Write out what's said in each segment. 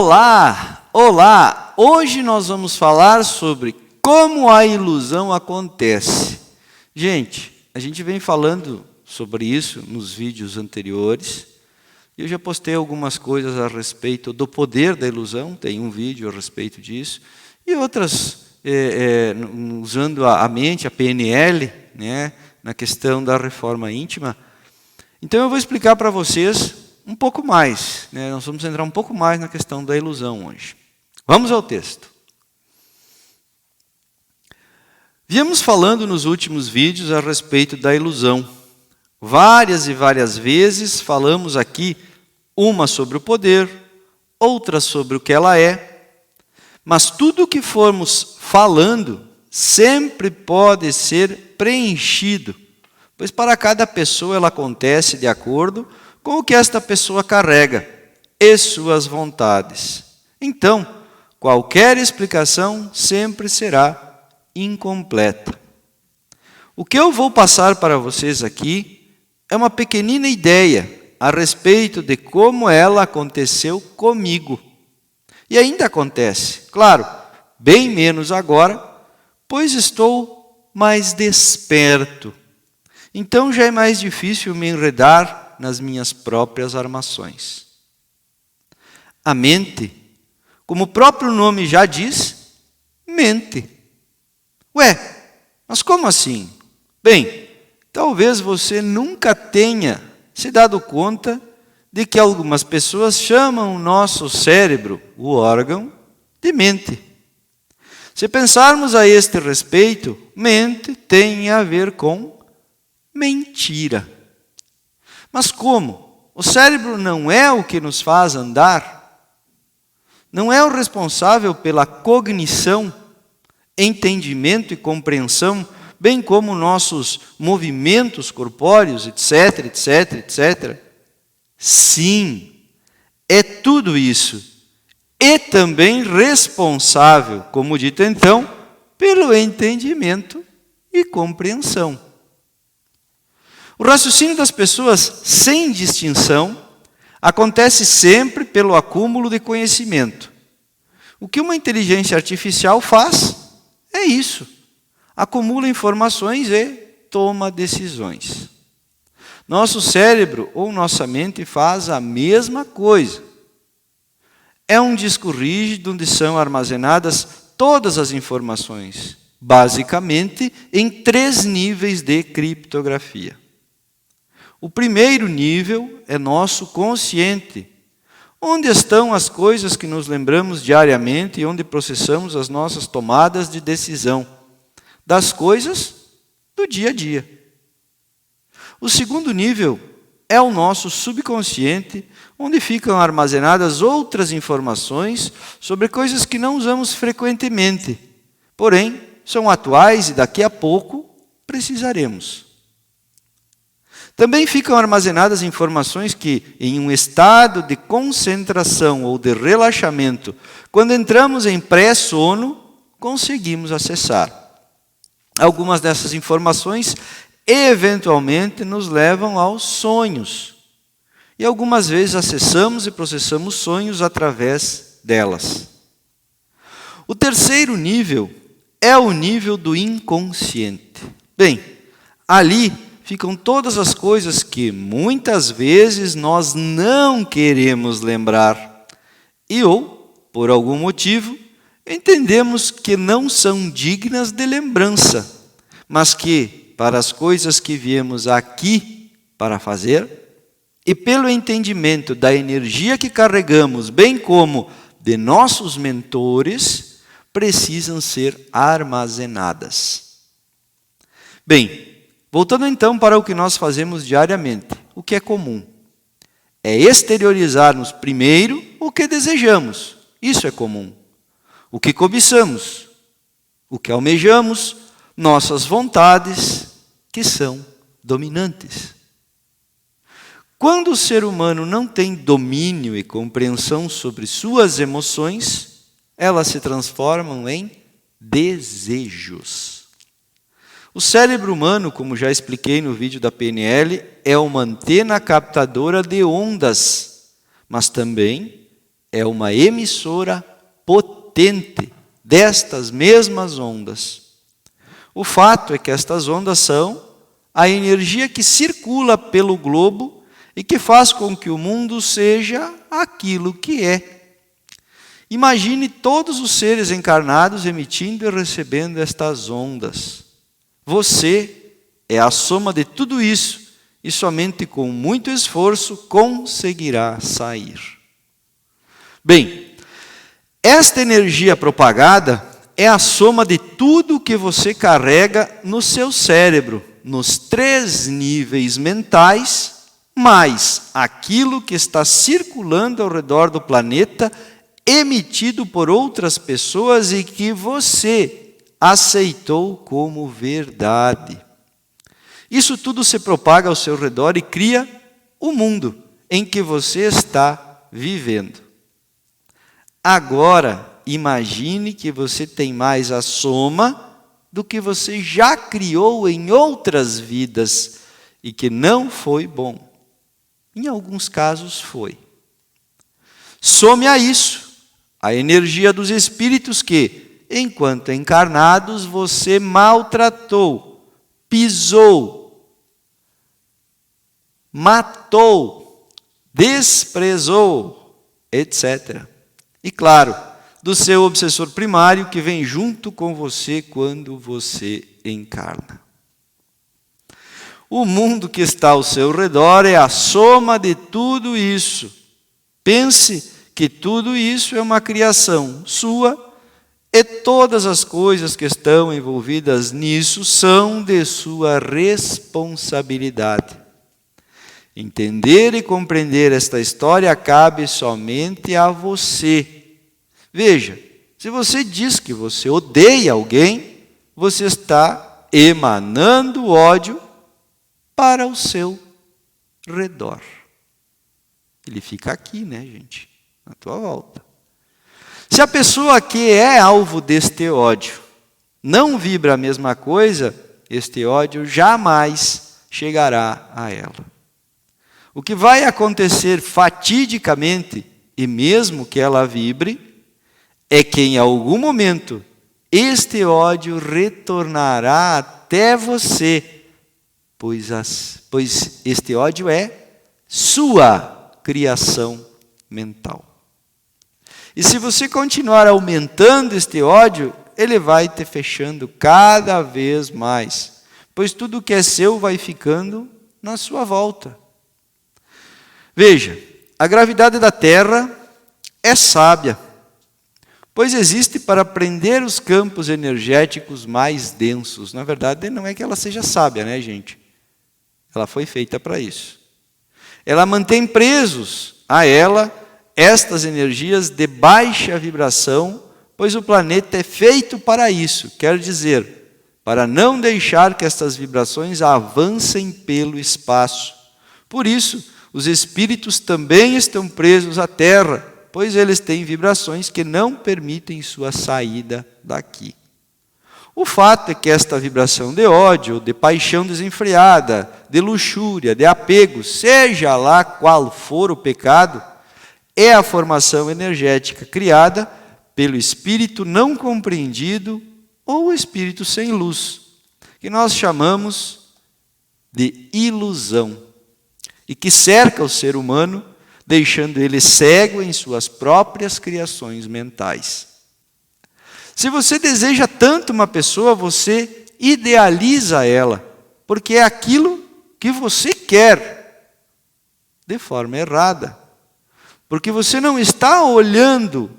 Olá! Olá! Hoje nós vamos falar sobre como a ilusão acontece. Gente, a gente vem falando sobre isso nos vídeos anteriores. Eu já postei algumas coisas a respeito do poder da ilusão, tem um vídeo a respeito disso, e outras usando a mente, a PNL, né, na questão da reforma íntima. Então eu vou explicar para vocês um pouco mais, né? Nós vamos entrar um pouco mais na questão da ilusão hoje. Vamos ao texto. Viemos falando nos últimos vídeos a respeito da ilusão. Várias e várias vezes falamos aqui, uma sobre o poder, outra sobre o que ela é, mas tudo o que formos falando sempre pode ser preenchido, pois para cada pessoa ela acontece de acordo com o que esta pessoa carrega e suas vontades. Então, qualquer explicação sempre será incompleta. O que eu vou passar para vocês aqui é uma pequenina ideia a respeito de como ela aconteceu comigo. E ainda acontece, claro, bem menos agora, pois estou mais desperto. Então já é mais difícil me enredar nas minhas próprias armações. A mente, como o próprio nome já diz, mente. Ué, mas como assim? Bem, talvez você nunca tenha se dado conta de que algumas pessoas chamam o nosso cérebro, o órgão, de mente. Se pensarmos a este respeito, mente tem a ver com mentira. Mas como? O cérebro não é o que nos faz andar? Não é o responsável pela cognição, entendimento e compreensão, bem como nossos movimentos corpóreos, etc, etc, etc? Sim, é tudo isso. E também responsável, como dito então, pelo entendimento e compreensão. O raciocínio das pessoas sem distinção acontece sempre pelo acúmulo de conhecimento. O que uma inteligência artificial faz é isso. Acumula informações e toma decisões. Nosso cérebro ou nossa mente faz a mesma coisa. É um disco rígido onde são armazenadas todas as informações, basicamente em 3 níveis de criptografia. O primeiro nível é nosso consciente, onde estão as coisas que nos lembramos diariamente e onde processamos as nossas tomadas de decisão, das coisas do dia a dia. O segundo nível é o nosso subconsciente, onde ficam armazenadas outras informações sobre coisas que não usamos frequentemente, porém são atuais e daqui a pouco precisaremos. Também ficam armazenadas informações que, em um estado de concentração ou de relaxamento, quando entramos em pré-sono, conseguimos acessar. Algumas dessas informações, eventualmente, nos levam aos sonhos. E algumas vezes acessamos e processamos sonhos através delas. O terceiro nível é o nível do inconsciente. Bem, ali ficam todas as coisas que muitas vezes nós não queremos lembrar e ou, por algum motivo, entendemos que não são dignas de lembrança, mas que, para as coisas que viemos aqui para fazer, e pelo entendimento da energia que carregamos, bem como de nossos mentores, precisam ser armazenadas. Bem, voltando então para o que nós fazemos diariamente, o que é comum? É exteriorizarmos primeiro o que desejamos, isso é comum. O que cobiçamos, o que almejamos, nossas vontades, que são dominantes. Quando o ser humano não tem domínio e compreensão sobre suas emoções, elas se transformam em desejos. O cérebro humano, como já expliquei no vídeo da PNL, é uma antena captadora de ondas, mas também é uma emissora potente destas mesmas ondas. O fato é que estas ondas são a energia que circula pelo globo e que faz com que o mundo seja aquilo que é. Imagine todos os seres encarnados emitindo e recebendo estas ondas. Você é a soma de tudo isso e somente com muito esforço conseguirá sair. Bem, esta energia propagada é a soma de tudo que você carrega no seu cérebro, nos 3 níveis mentais, mais aquilo que está circulando ao redor do planeta, emitido por outras pessoas e que você aceitou como verdade. Isso tudo se propaga ao seu redor e cria o mundo em que você está vivendo. Agora, imagine que você tem mais a soma do que você já criou em outras vidas e que não foi bom. Em alguns casos foi. Some a isso a energia dos espíritos que, enquanto encarnados, você maltratou, pisou, matou, desprezou, etc. E claro, do seu obsessor primário que vem junto com você quando você encarna. O mundo que está ao seu redor é a soma de tudo isso. Pense que tudo isso é uma criação sua e todas as coisas que estão envolvidas nisso são de sua responsabilidade. Entender e compreender esta história cabe somente a você. Veja, se você diz que você odeia alguém, você está emanando ódio para o seu redor. Ele fica aqui, né, gente? Na tua volta. Se a pessoa que é alvo deste ódio não vibra a mesma coisa, este ódio jamais chegará a ela. O que vai acontecer fatidicamente, e mesmo que ela vibre, é que em algum momento este ódio retornará até você, pois este ódio é sua criação mental. E se você continuar aumentando este ódio, ele vai te fechando cada vez mais, pois tudo que é seu vai ficando na sua volta. Veja, a gravidade da Terra é sábia, pois existe para prender os campos energéticos mais densos. Na verdade, não é que ela seja sábia, né, gente? Ela foi feita para isso. Ela mantém presos a ela estas energias de baixa vibração, pois o planeta é feito para isso, quer dizer, para não deixar que estas vibrações avancem pelo espaço. Por isso, os espíritos também estão presos à Terra, pois eles têm vibrações que não permitem sua saída daqui. O fato é que esta vibração de ódio, de paixão desenfreada, de luxúria, de apego, seja lá qual for o pecado, é a formação energética criada pelo espírito não compreendido ou espírito sem luz, que nós chamamos de ilusão, e que cerca o ser humano, deixando ele cego em suas próprias criações mentais. Se você deseja tanto uma pessoa, você idealiza ela, porque é aquilo que você quer, de forma errada. Porque você não está olhando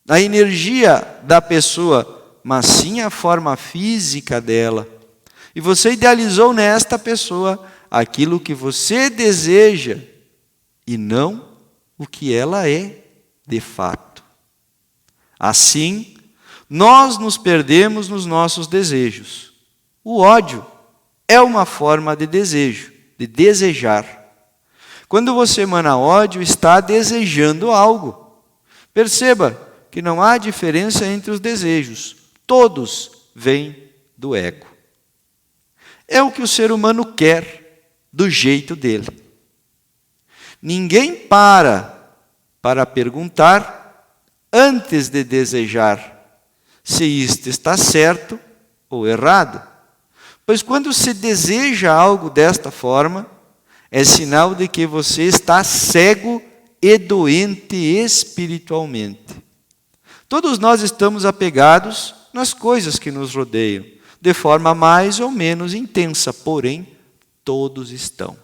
a energia da pessoa, mas sim a forma física dela. E você idealizou nesta pessoa aquilo que você deseja e não o que ela é de fato. Assim, nós nos perdemos nos nossos desejos. O ódio é uma forma de desejo, de desejar. Quando você emana ódio, está desejando algo. Perceba que não há diferença entre os desejos. Todos vêm do ego. É o que o ser humano quer, do jeito dele. Ninguém para para perguntar, antes de desejar, se isto está certo ou errado. Pois quando se deseja algo desta forma, é sinal de que você está cego e doente espiritualmente. Todos nós estamos apegados nas coisas que nos rodeiam, de forma mais ou menos intensa, porém, todos estão.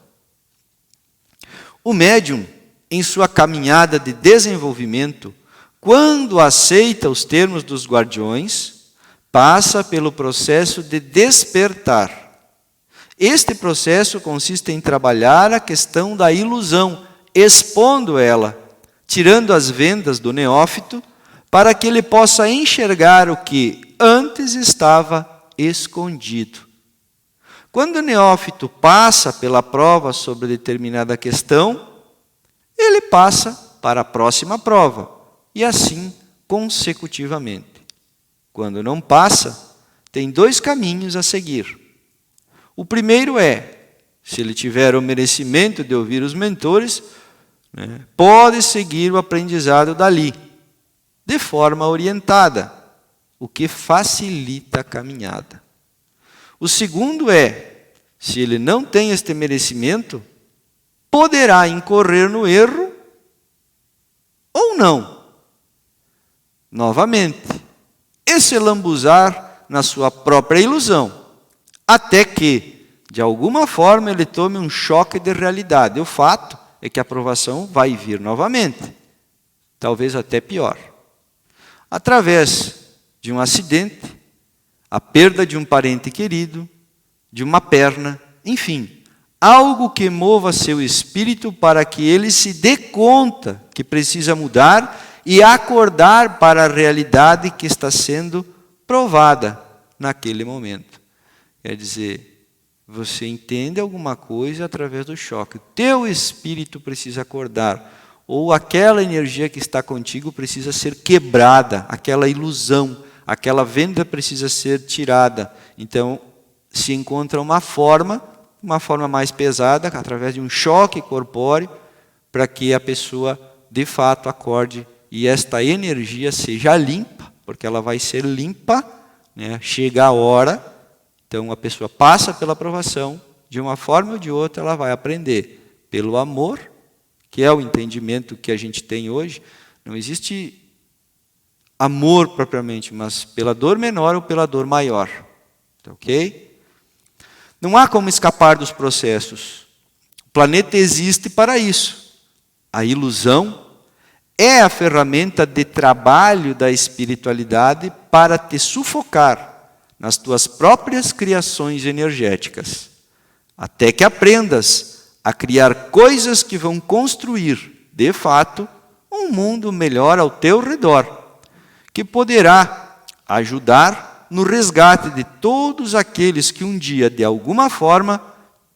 O médium, em sua caminhada de desenvolvimento, quando aceita os termos dos guardiões, passa pelo processo de despertar. Este processo consiste em trabalhar a questão da ilusão, expondo ela, tirando as vendas do neófito, para que ele possa enxergar o que antes estava escondido. Quando o neófito passa pela prova sobre determinada questão, ele passa para a próxima prova, e assim consecutivamente. Quando não passa, tem 2 caminhos a seguir. O primeiro é, se ele tiver o merecimento de ouvir os mentores, pode seguir o aprendizado dali, de forma orientada, o que facilita a caminhada. O segundo é, se ele não tem este merecimento, poderá incorrer no erro ou não. Novamente, e se lambuzar na sua própria ilusão, até que, de alguma forma, ele tome um choque de realidade. O fato é que a aprovação vai vir novamente, talvez até pior. Através de um acidente, a perda de um parente querido, de uma perna, enfim, algo que mova seu espírito para que ele se dê conta que precisa mudar e acordar para a realidade que está sendo provada naquele momento. Quer dizer, você entende alguma coisa através do choque. O teu espírito precisa acordar, ou aquela energia que está contigo precisa ser quebrada, aquela ilusão, aquela venda precisa ser tirada. Então, se encontra uma forma mais pesada, através de um choque corpóreo, para que a pessoa, de fato, acorde e esta energia seja limpa, porque ela vai ser limpa, chega a hora, então a pessoa passa pela aprovação, de uma forma ou de outra ela vai aprender pelo amor, que é o entendimento que a gente tem hoje. Não existe amor propriamente, mas pela dor menor ou pela dor maior. Ok? Não há como escapar dos processos. O planeta existe para isso. A ilusão é a ferramenta de trabalho da espiritualidade para te sufocar nas tuas próprias criações energéticas, até que aprendas a criar coisas que vão construir, de fato, um mundo melhor ao teu redor, que poderá ajudar no resgate de todos aqueles que um dia, de alguma forma,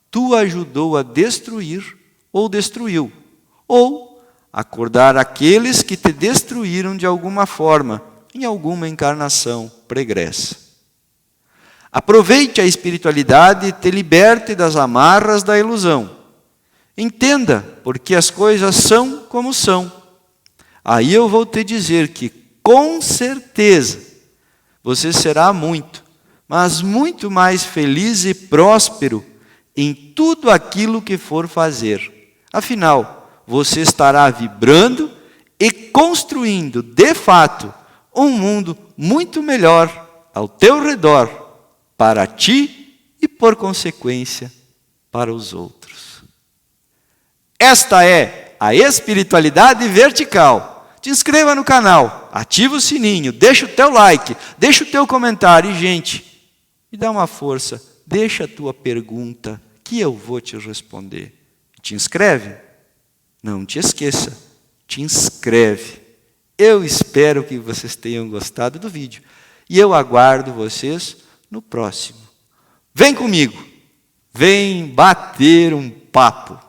tu ajudou a destruir ou destruiu, ou acordar aqueles que te destruíram de alguma forma, em alguma encarnação pregressa. Aproveite a espiritualidade e te liberte das amarras da ilusão. Entenda porque as coisas são como são. Aí eu vou te dizer que, com certeza, você será muito, mas muito mais feliz e próspero em tudo aquilo que for fazer. Afinal, você estará vibrando e construindo, de fato, um mundo muito melhor ao teu redor, para ti e, por consequência, para os outros. Esta é a espiritualidade vertical. Te inscreva no canal, ativa o sininho, deixa o teu like, deixa o teu comentário. E, gente, me dá uma força, deixa a tua pergunta que eu vou te responder. Te inscreve? Não te esqueça, te inscreve. Eu espero que vocês tenham gostado do vídeo. E eu aguardo vocês no próximo. Vem comigo, vem bater um papo.